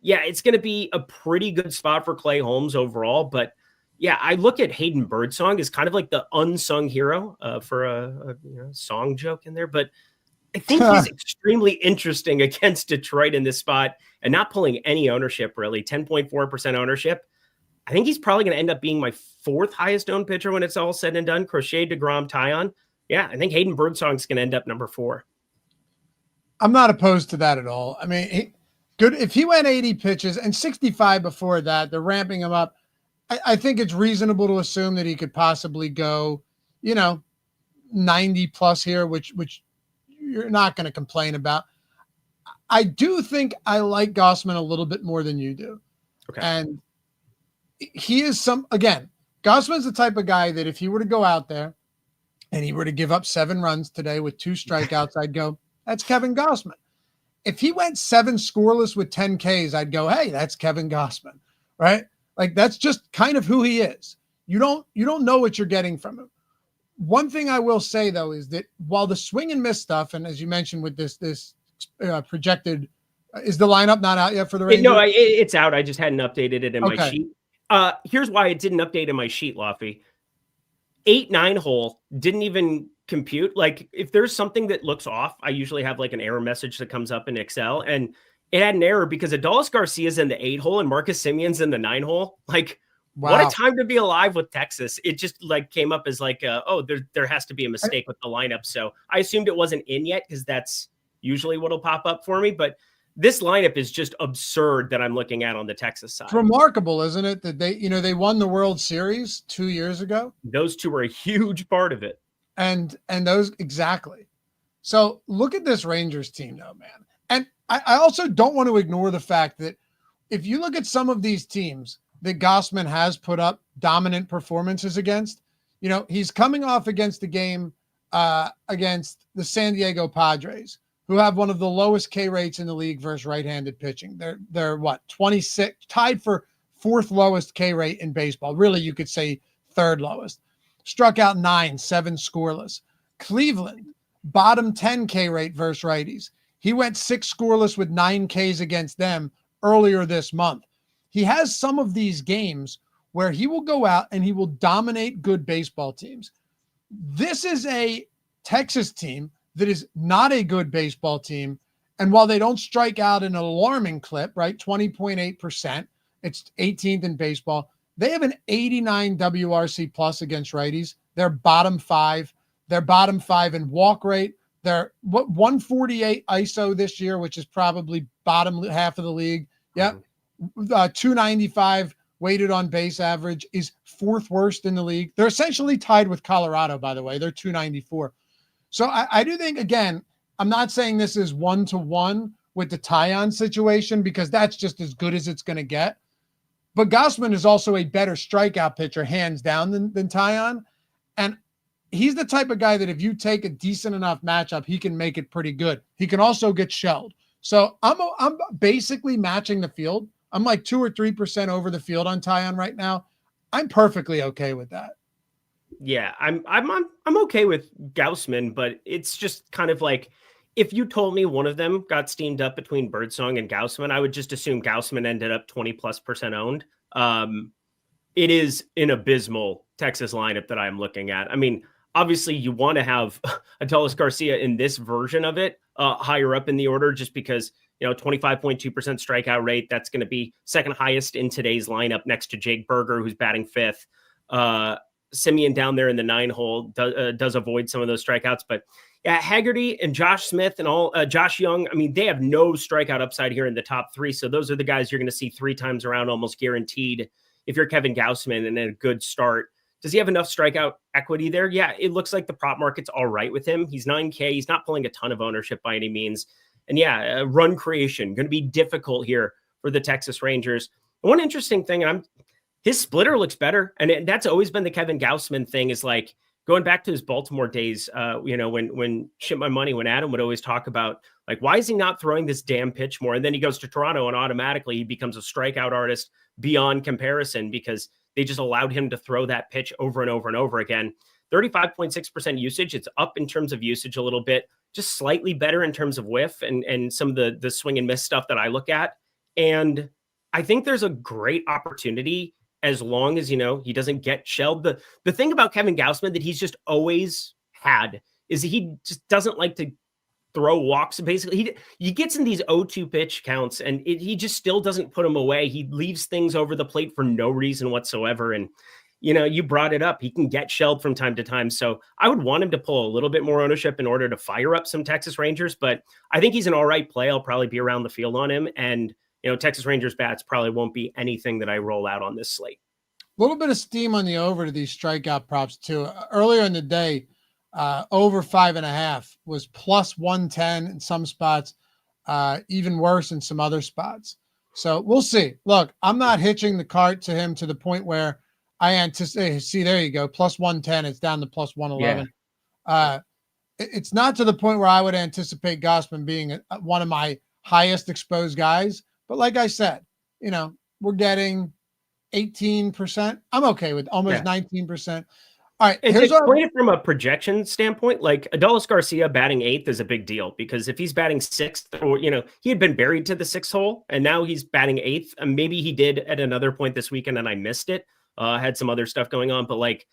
It's going to be a pretty good spot for Clay Holmes overall. But yeah, I look at Hayden Birdsong as kind of like the unsung hero for a song joke in there. But I think he's extremely interesting against Detroit in this spot and not pulling any ownership, really. 10.4% ownership. I think he's probably going to end up being my 4th highest owned pitcher when it's all said and done. Crochet, DeGrom, Taillon. Yeah, I think Hayden Birdsong's going to end up number 4. I'm not opposed to that at all. I mean, good. If he went 80 pitches and 65 before that, they're ramping him up. I think it's reasonable to assume that he could possibly go, 90 plus here, which you're not going to complain about. I do think I like Gausman a little bit more than you do. Okay. And he is Gausman's the type of guy that if he were to go out there and he were to give up 7 runs today with 2 strikeouts, I'd go, that's Kevin Gausman. If he went 7 scoreless with 10 Ks, I'd go, hey, that's Kevin Gausman, right? Like that's just kind of who he is. You don't know what you're getting from him. One thing I will say, though, is that while the swing and miss stuff, and as you mentioned with this projected, is the lineup not out yet for the Rangers? No, it's out. I just hadn't updated it in my sheet. Here's why it didn't update in my sheet, Laffy. 8-9 hole didn't even compute. Like if there's something that looks off, I usually have like an error message that comes up in Excel, and it had an error because Adolis Garcia's in the 8 hole and Marcus Semien's in the 9 hole. Like, wow. What a time to be alive with Texas. It just like came up as like, there has to be a mistake with the lineup. So I assumed it wasn't in yet because that's usually what'll pop up for me. But this lineup is just absurd that I'm looking at on the Texas side. It's remarkable, isn't it? That they won the World Series 2 years ago. Those two were a huge part of it. And those exactly. So look at this Rangers team though, man. And I also don't want to ignore the fact that if you look at some of these teams that Gausman has put up dominant performances against, he's coming off against the game against the San Diego Padres, who have one of the lowest K rates in the league versus right-handed pitching. They're 26, tied for 4th lowest K rate in baseball. Really, you could say 3rd lowest. Struck out 9, 7 scoreless. Cleveland, bottom 10 K rate versus righties. He went 6 scoreless with 9 Ks against them earlier this month. He has some of these games where he will go out and he will dominate good baseball teams. This is a Texas team that is not a good baseball team. And while they don't strike out an alarming clip, right, 20.8%, it's 18th in baseball. They have an 89 WRC plus against righties. They're bottom 5. They're bottom 5 in walk rate. They're 148 ISO this year, which is probably bottom half of the league. Yep. 295 weighted on base average is 4th worst in the league. They're essentially tied with Colorado, by the way. They're 294. So I do think, again, I'm not saying this is 1-to-1 with the Taillon situation because that's just as good as it's going to get. But Gausman is also a better strikeout pitcher, hands down, than Taillon. And he's the type of guy that if you take a decent enough matchup, he can make it pretty good. He can also get shelled. So I'm basically matching the field. I'm like 2 or 3% over the field on Taillon right now. I'm perfectly okay with that. Yeah, I'm okay with Gausman, but it's just kind of like if you told me one of them got steamed up between Birdsong and Gausman, I would just assume Gausman ended up 20+% owned. It is an abysmal Texas lineup that I'm looking at. I mean, obviously you want to have Adolis Garcia in this version of it higher up in the order, just because, 25.2% strikeout rate, that's going to be second highest in today's lineup next to Jake Berger, who's batting fifth. Simeon down there in the 9 hole does avoid some of those strikeouts, but yeah, Haggerty and Josh Smith and Josh Young, I mean, they have no strikeout upside here in the top 3. So those are the guys you're going to see 3 times around, almost guaranteed. If you're Kevin Gausman and a good start, does he have enough strikeout equity there? Yeah, it looks like the prop market's all right with him. He's 9K. He's not pulling a ton of ownership by any means. And yeah, run creation going to be difficult here for the Texas Rangers. One interesting thing, his splitter looks better. And that's always been the Kevin Gausman thing, is like going back to his Baltimore days, when Ship My Money, when Adam would always talk about, like, why is he not throwing this damn pitch more? And then he goes to Toronto and automatically he becomes a strikeout artist beyond comparison, because they just allowed him to throw that pitch over and over and over again. 35.6% usage. It's up in terms of usage a little bit, just slightly better in terms of whiff and some of the swing and miss stuff that I look at. And I think there's a great opportunity, as long as, he doesn't get shelled. The thing about Kevin Gausman that he's just always had is he just doesn't like to throw walks. Basically, he gets in these 0-2 pitch counts, and he just still doesn't put them away. He leaves things over the plate for no reason whatsoever. And, you brought it up. He can get shelled from time to time. So I would want him to pull a little bit more ownership in order to fire up some Texas Rangers. But I think he's an all right play. I'll probably be around the field on him. And, Texas Rangers bats probably won't be anything that I roll out on this slate. A little bit of steam on the over to these strikeout props too. Earlier in the day, over 5.5 was plus 110 in some spots, even worse in some other spots. So we'll see. Look, I'm not hitching the cart to him to the point where I anticipate. See, there you go, plus 110. It's down to plus 111. Yeah. It's not to the point where I would anticipate Gausman being one of my highest exposed guys. But like I said, we're getting 18%. I'm okay with almost 19%. All right. And to explain it from a projection standpoint, like Adolis Garcia batting 8th is a big deal, because if he's batting 6th, or, he had been buried to the 6th hole and now he's batting 8th. And maybe he did at another point this weekend and I missed it. Had some other stuff going on, but like,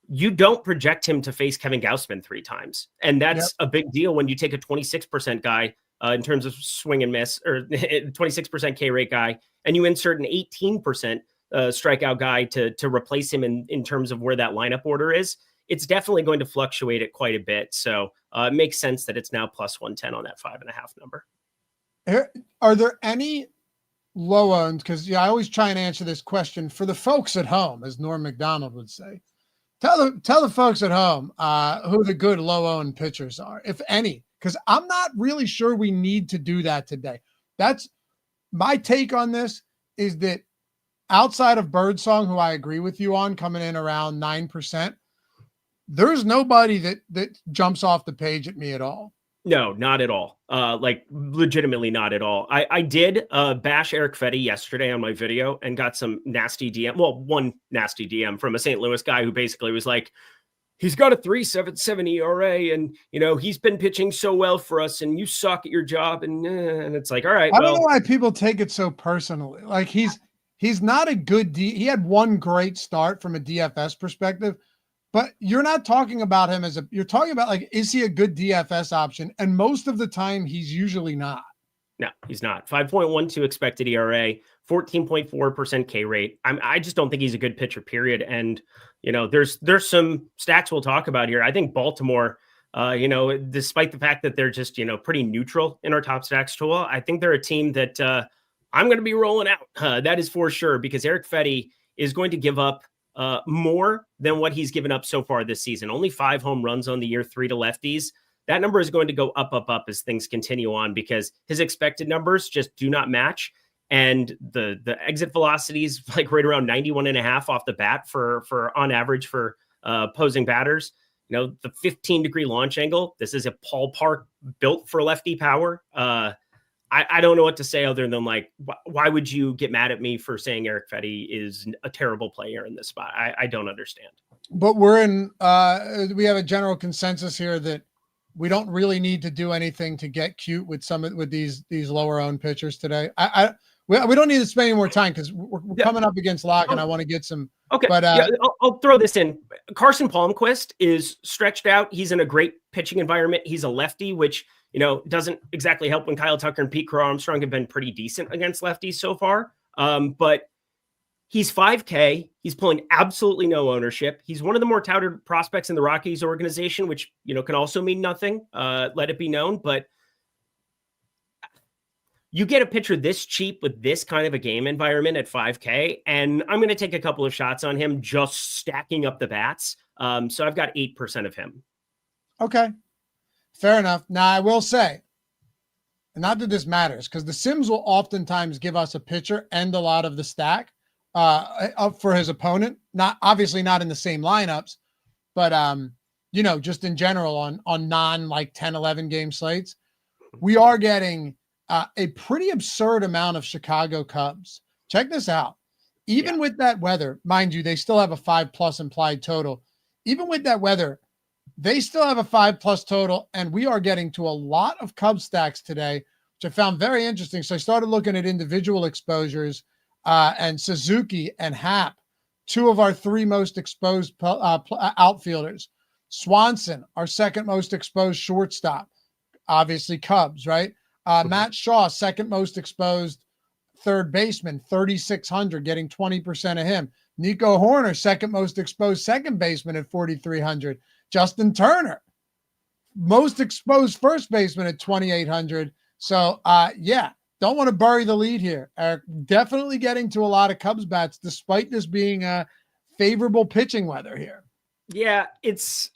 you don't project him to face Kevin Gausman 3 times. And that's a big deal when you take a 26% guy in terms of swing and miss, or 26% K rate guy, and you insert an 18% strikeout guy to replace him in terms of where that lineup order is. It's definitely going to fluctuate it quite a bit. So it makes sense that it's now plus 110 on that 5.5 number. Are there any low owned? Because I always try and answer this question for the folks at home, as Norm Macdonald would say. Tell the folks at home who the good low owned pitchers are, if any, because I'm not really sure we need to do that today. That's my take on this, is that outside of Birdsong, who I agree with you on, coming in around 9%, there's nobody that jumps off the page at me at all. No, not at all. Like legitimately not at all. I did bash Eric Fetty yesterday on my video and got some nasty DM. Well, one nasty DM from a St. Louis guy who basically was like, he's got a 3.77 ERA and, he's been pitching so well for us and you suck at your job. And it's like, all right. I don't know why people take it so personally. Like he's not a good he had one great start from a DFS perspective, but you're not talking about him you're talking about, like, is he a good DFS option? And most of the time he's usually not. No, he's not. 5.12 expected ERA, 14.4% K rate. I just don't think he's a good pitcher, period. And, there's some stats we'll talk about here. I think Baltimore, despite the fact that they're just, pretty neutral in our top stacks tool, I think they're a team that I'm going to be rolling out. That is for sure, because Eric Fetty is going to give up more than what he's given up so far this season. Only 5 home runs on the year, 3 to lefties. That number is going to go up as things continue on, because his expected numbers just do not match. And the exit velocities, like right around 91.5 off the bat for on average for opposing batters. The 15-degree launch angle. This is a ballpark built for lefty power. I don't know what to say other than, like, why would you get mad at me for saying Eric Fetty is a terrible player in this spot? I don't understand. But we're in we have a general consensus here that we don't really need to do anything to get cute with these lower owned pitchers today. We don't need to spend any more time because we're coming up against lock, and I want to get some. Okay, but I'll throw this in. Carson Palmquist is stretched out. He's in a great pitching environment. He's a lefty, which doesn't exactly help when Kyle Tucker and Pete Crow Armstrong have been pretty decent against lefties so far. But he's 5K. He's pulling absolutely no ownership. He's one of the more touted prospects in the Rockies organization, which, can also mean nothing. Let it be known. But you get a pitcher this cheap with this kind of a game environment at 5K, and I'm going to take a couple of shots on him just stacking up the bats. So I've got 8% of him. Okay. Fair enough. Now, I will say, and not that this matters, because the Sims will oftentimes give us a pitcher and a lot of the stack up for his opponent. Obviously not in the same lineups, but just in general on non like 10, 11 game slates, we are getting a pretty absurd amount of Chicago Cubs. Check this out. Even with that weather, mind you, they still have a 5+ implied total. Even with that weather, they still have a 5+ total, and we are getting to a lot of Cubs stacks today, which I found very interesting. So I started looking at individual exposures, and Suzuki and Happ, two of our 3 most exposed outfielders. Swanson, our 2nd most exposed shortstop, obviously Cubs, right? Matt Shaw, 2nd most exposed third baseman, 3,600, getting 20% of him. Nico Horner, 2nd most exposed second baseman at 4,300. Justin Turner, most exposed first baseman at 2,800. So, don't want to bury the lead here. Eric, definitely getting to a lot of Cubs bats, despite this being a favorable pitching weather here. Yeah, it's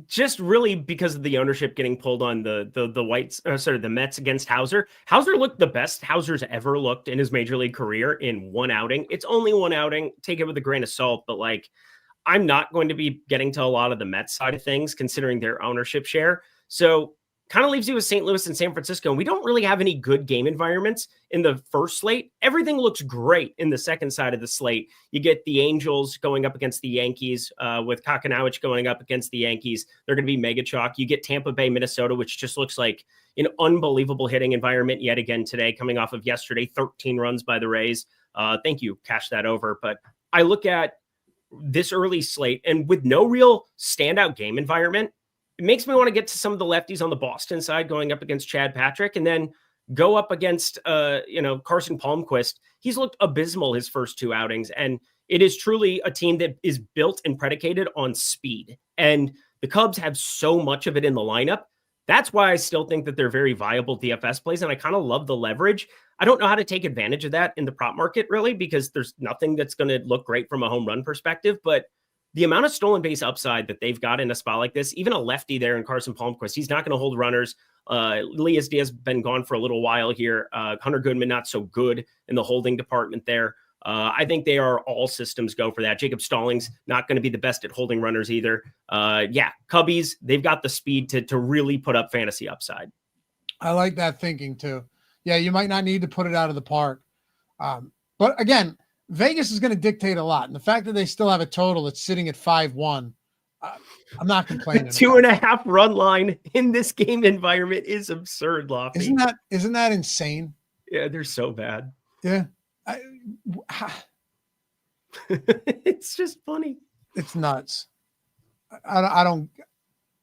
just really because of the ownership getting pulled on the Mets against Hauser. Hauser looked the best Hauser's ever looked in his major league career in one outing. It's only one outing. Take it with a grain of salt, but I'm not going to be getting to a lot of the Mets side of things considering their ownership share. So kind of leaves you with St. Louis and San Francisco. And we don't really have any good game environments in the first slate. Everything looks great in the second side of the slate. You get the Angels going up against the Yankees with Kakanowicz going up against the Yankees. They're going to be mega chalk. You get Tampa Bay, Minnesota, which just looks like an unbelievable hitting environment yet again today, coming off of yesterday, 13 runs by the Rays. Thank you. Cash that over. But I look at this early slate, and with no real standout game environment, it makes me want to get to some of the lefties on the Boston side going up against Chad Patrick, and then go up against, Carson Palmquist. He's looked abysmal his first 2 outings, and it is truly a team that is built and predicated on speed. And the Cubs have so much of it in the lineup. That's why I still think that they're very viable DFS plays, and I kind of love the leverage. I don't know how to take advantage of that in the prop market, really, because there's nothing that's going to look great from a home run perspective, but the amount of stolen base upside that they've got in a spot like this, even a lefty there in Carson Palmquist, he's not going to hold runners. Elias Diaz been gone for a little while here. Hunter Goodman, not so good in the holding department there. I think they are all systems go for that. Jacob Stallings, not going to be the best at holding runners either. Cubbies, they've got the speed to really put up fantasy upside. I like that thinking too. Yeah, you might not need to put it out of the park. But again, Vegas is going to dictate a lot. And the fact that they still have a total that's sitting at 5-1, I'm not complaining. 2.5 run line in this game environment is absurd, Lofty. Isn't that insane? Yeah, they're so bad. Yeah. It's just funny. It's nuts.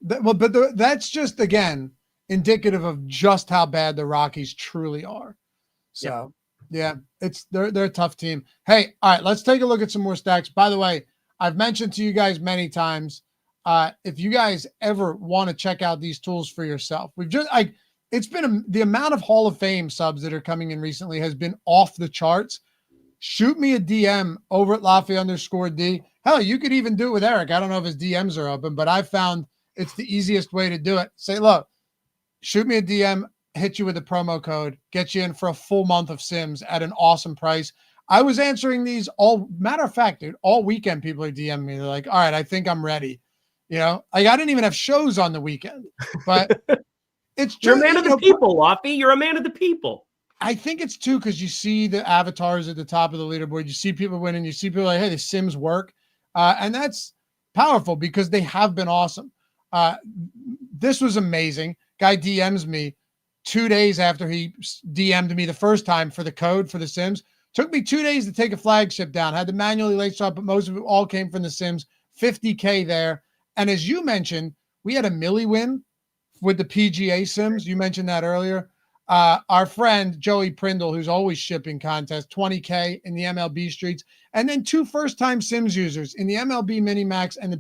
That's just, again, indicative of just how bad the Rockies truly are. So, yeah, they're a tough team. Hey, all right, let's take a look at some more stacks. By the way, I've mentioned to you guys many times, if you guys ever want to check out these tools for yourself, it's been the amount of Hall of Fame subs that are coming in recently has been off the charts. Shoot me a DM over at Laffy_D. Hell, you could even do it with Eric. I don't know if his DMs are open, but I found it's the easiest way to do it. Say, look, shoot me a DM, hit you with a promo code, get you in for a full month of Sims at an awesome price. I was answering these matter of fact, dude, all weekend people are DMing me. They're like, all right, I think I'm ready. I didn't even have shows on the weekend, but it's just, you're a man of the people, Lofty. You're a man of the people. I think it's too, because you see the avatars at the top of the leaderboard. You see people winning. You see people like, hey, the Sims work. And that's powerful because they have been awesome. this was amazing. Guy DMs me 2 days after he DM'd me the first time for the code for the Sims. Took me 2 days to take a flagship down. Had to manually late swap, but most of it all came from the Sims. 50K there. And as you mentioned, we had a milli win with the PGA Sims. You mentioned that earlier. Our friend Joey Prindle, who's always shipping contests, 20K in the MLB streets. And then 2 first-time Sims users in the MLB Minimax and the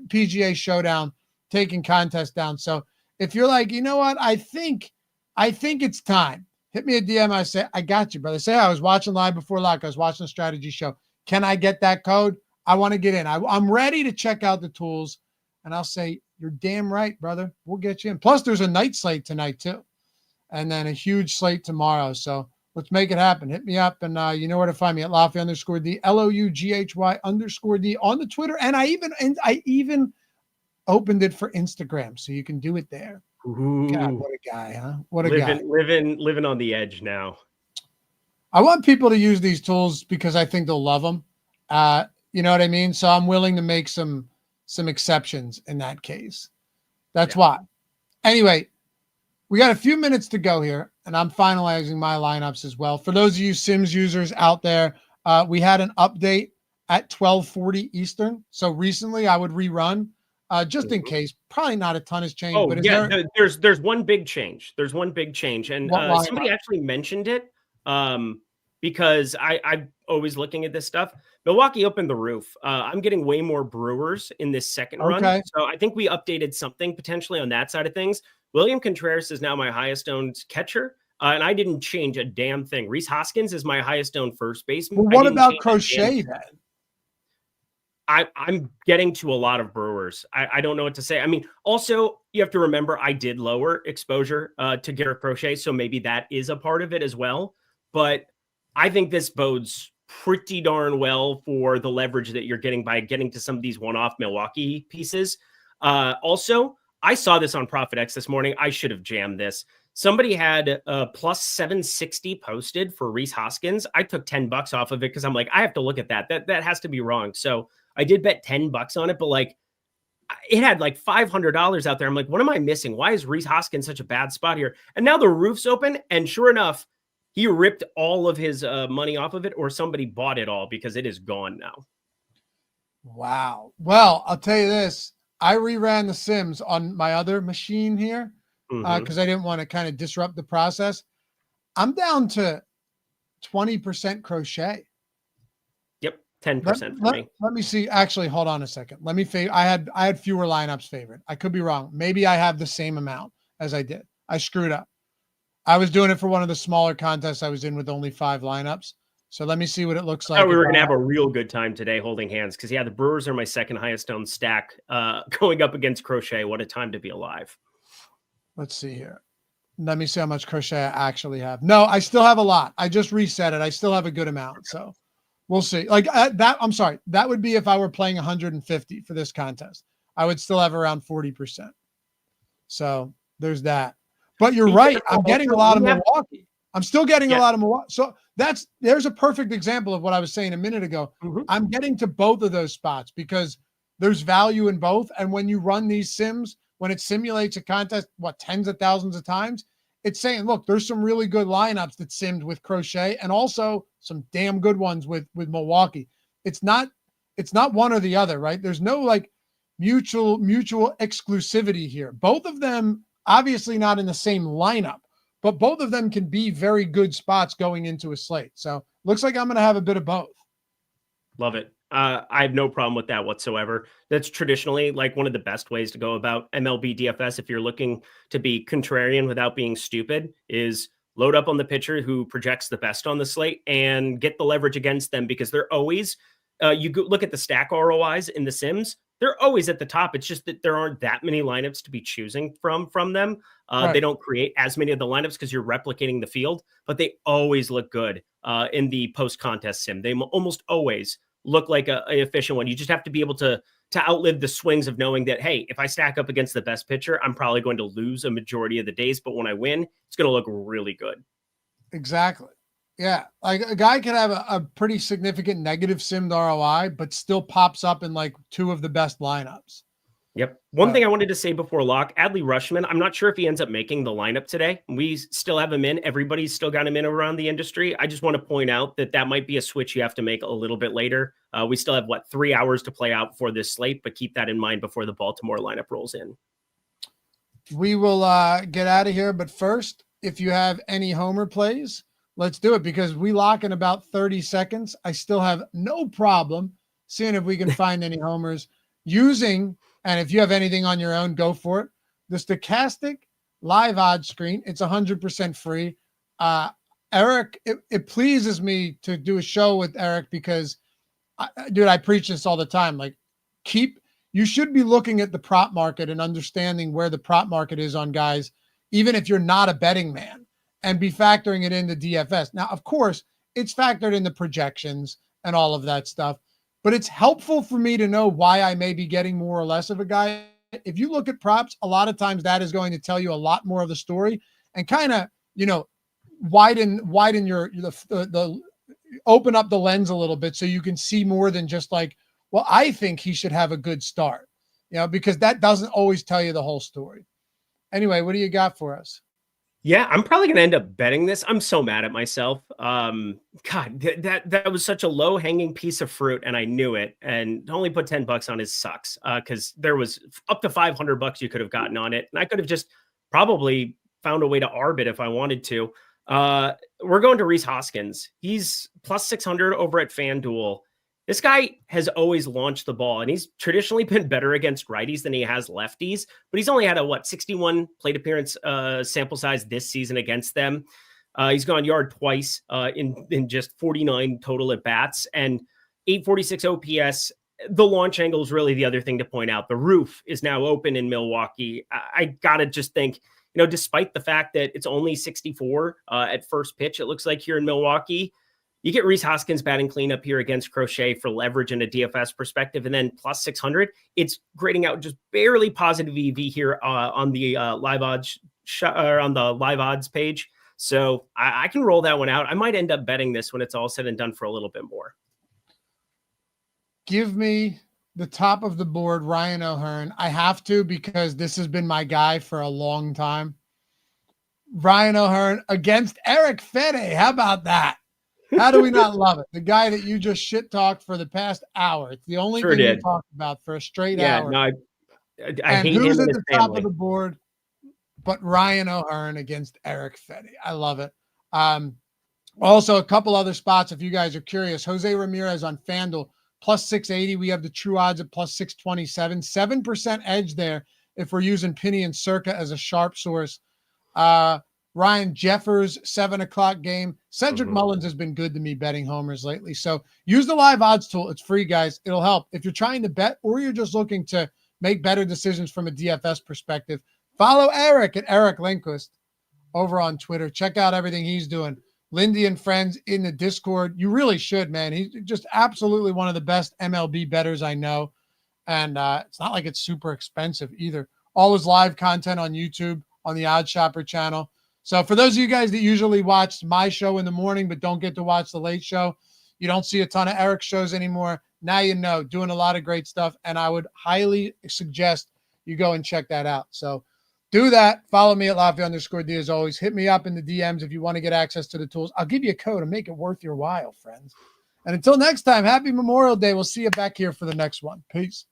PGA Showdown taking contests down. So if you're like, you know what, I think it's time. Hit me a DM. I say, I got you, brother. Say, I was watching live before lock. I was watching a strategy show. Can I get that code? I want to get in. I'm ready to check out the tools. And I'll say, you're damn right, brother. We'll get you in. Plus, there's a night slate tonight, too. And then a huge slate tomorrow. So let's make it happen. Hit me up. And you know where to find me at Lofty_D, LOUGHY_D on the Twitter. And I even opened it for Instagram. So you can do it there. Ooh. God, what a guy, huh? What a guy. Living on the edge now. I want people to use these tools because I think they'll love them. You know what I mean? So I'm willing to make some exceptions in that case. That's why. Anyway, we got a few minutes to go here, and I'm finalizing my lineups as well. For those of you Sims users out there, we had an update at 12:40 Eastern. So recently I would rerun just in case. Probably not a ton has changed. Oh, but there's one big change. There's one big change. And somebody actually mentioned it because I'm always looking at this stuff. Milwaukee opened the roof. I'm getting way more Brewers in this second run. So I think we updated something potentially on that side of things. William Contreras is now my highest owned catcher. And I didn't change a damn thing. Rhys Hoskins is my highest owned first baseman. Well, what about Crochet then? I'm getting to a lot of Brewers. I don't know what to say. I mean, also, you have to remember I did lower exposure to Garrett Crochet, so maybe that is a part of it as well. But I think this bodes pretty darn well for the leverage that you're getting by getting to some of these one-off Milwaukee pieces. Also, I saw this on ProfitX this morning. I should have jammed this. Somebody had plus 760 posted for Rhys Hoskins. I took $10 off of it because I'm like, I have to look at that. That has to be wrong. So I did bet $10 on it, but like it had like $500 out there. I'm like, what am I missing? Why is Rhys Hoskins such a bad spot here? And now the roof's open. And sure enough, he ripped all of his money off of it, or somebody bought it all because it is gone now. Wow. Well, I'll tell you this. I reran the Sims on my other machine here because I didn't want to kind of disrupt the process. I'm down to 20% Crochet. Yep, 10% for me. Let me see. Actually, hold on a second. Let me I had fewer lineups favored. I could be wrong. Maybe I have the same amount as I did. I screwed up. I was doing it for one of the smaller contests I was in with only 5 lineups. So let me see what it looks like. We were going to have a real good time today holding hands because, the Brewers are my second highest owned stack going up against Crochet. What a time to be alive. Let's see here. Let me see how much Crochet I actually have. No, I still have a lot. I just reset it. I still have a good amount. So we'll see. Like that. I'm sorry. That would be if I were playing 150 for this contest. I would still have around 40%. So there's that. But you're right. I'm getting a lot of Milwaukee. I'm still getting a lot of Milwaukee. So there's a perfect example of what I was saying a minute ago. I'm getting to both of those spots because there's value in both. And when you run these Sims, when it simulates a contest, tens of thousands of times, it's saying, look, there's some really good lineups that simmed with Crochet and also some damn good ones with Milwaukee. It's not one or the other, right? There's no like mutual exclusivity here. Both of them obviously not in the same lineup, but both of them can be very good spots going into a slate. So looks like I'm going to have a bit of both. Love it. I have no problem with that whatsoever. That's traditionally like one of the best ways to go about MLB DFS. If you're looking to be contrarian without being stupid, is load up on the pitcher who projects the best on the slate and get the leverage against them because they're always, you look at the stack ROIs in the Sims, they're always at the top. It's just that there aren't that many lineups to be choosing from them. Right. They don't create as many of the lineups because you're replicating the field, but they always look good in the post-contest Sim. They almost always look like an efficient one. You just have to be able to outlive the swings of knowing that, hey, if I stack up against the best pitcher, I'm probably going to lose a majority of the days, but when I win, it's going to look really good. Exactly. Yeah, like a guy could have a pretty significant negative simmed ROI, but still pops up in like 2 of the best lineups. Yep. One thing I wanted to say before lock, Adley Rushman, I'm not sure if he ends up making the lineup today. We still have him in. Everybody's still got him in around the industry. I just want to point out that might be a switch you have to make a little bit later. We still have, 3 hours to play out for this slate, but keep that in mind before the Baltimore lineup rolls in. We will get out of here. But first, if you have any homer plays, let's do it because we lock in about 30 seconds. I still have no problem seeing if we can find any homers using, and if you have anything on your own, go for it. The Stokastic live odds screen, it's 100% free. Eric, it pleases me to do a show with Eric because, I preach this all the time. Like, you should be looking at the prop market and understanding where the prop market is on guys, even if you're not a betting man, and be factoring it into DFS. Now, of course, it's factored in the projections and all of that stuff, but it's helpful for me to know why I may be getting more or less of a guy. If you look at props, a lot of times that is going to tell you a lot more of the story and kind of, widen the open up the lens a little bit so you can see more than just like, well, I think he should have a good start, because that doesn't always tell you the whole story. Anyway, what do you got for us? Yeah, I'm probably going to end up betting this. I'm so mad at myself. God, that was such a low hanging piece of fruit, and I knew it. And to only put $10 on it sucks because there was up to $500 you could have gotten on it, and I could have just probably found a way to arb it if I wanted to. We're going to Rhys Hoskins. He's plus 600 over at FanDuel. This guy has always launched the ball, and he's traditionally been better against righties than he has lefties, but he's only had a 61 plate appearance sample size this season against them. He's gone yard twice in just 49 total at bats and 846 OPS. The launch angle is really the other thing to point out. The roof is now open in Milwaukee. I gotta just think, despite the fact that it's only 64 at first pitch, it looks like here in Milwaukee, you get Rhys Hoskins batting cleanup here against Crochet for leverage in a DFS perspective, and then plus 600. It's grading out just barely positive EV here on the live odds or on the live odds page. So I can roll that one out. I might end up betting this when it's all said and done for a little bit more. Give me the top of the board, Ryan O'Hearn. I have to because this has been my guy for a long time. Ryan O'Hearn against Eric Fede. How about that? How do we not love it? The guy that you just shit talked for the past hour. It's the only thing we talked about for a straight hour. No, I hate him who's and at his the top family. of the board but Ryan O'Hearn against Eric Fede. I love it. Also, a couple other spots if you guys are curious. Jose Ramirez on FanDuel, plus 680. We have the true odds at plus 627. 7% edge there if we're using Penny and Circa as a sharp source. Ryan Jeffers, 7 o'clock game. Cedric Mullins has been good to me betting homers lately. So use the live odds tool. It's free, guys. It'll help. If you're trying to bet or you're just looking to make better decisions from a DFS perspective, follow Eric at Eric Lindquist over on Twitter. Check out everything he's doing. Lindy and friends in the Discord. You really should, man. He's just absolutely one of the best MLB bettors I know. And it's not like it's super expensive either. All his live content on YouTube, on the OddsShopper channel. So for those of you guys that usually watch my show in the morning but don't get to watch the late show, you don't see a ton of Eric's shows anymore. Now you know, doing a lot of great stuff, and I would highly suggest you go and check that out. So do that. Follow me at Lafayette_D as always. Hit me up in the DMs if you want to get access to the tools. I'll give you a code and make it worth your while, friends. And until next time, happy Memorial Day. We'll see you back here for the next one. Peace.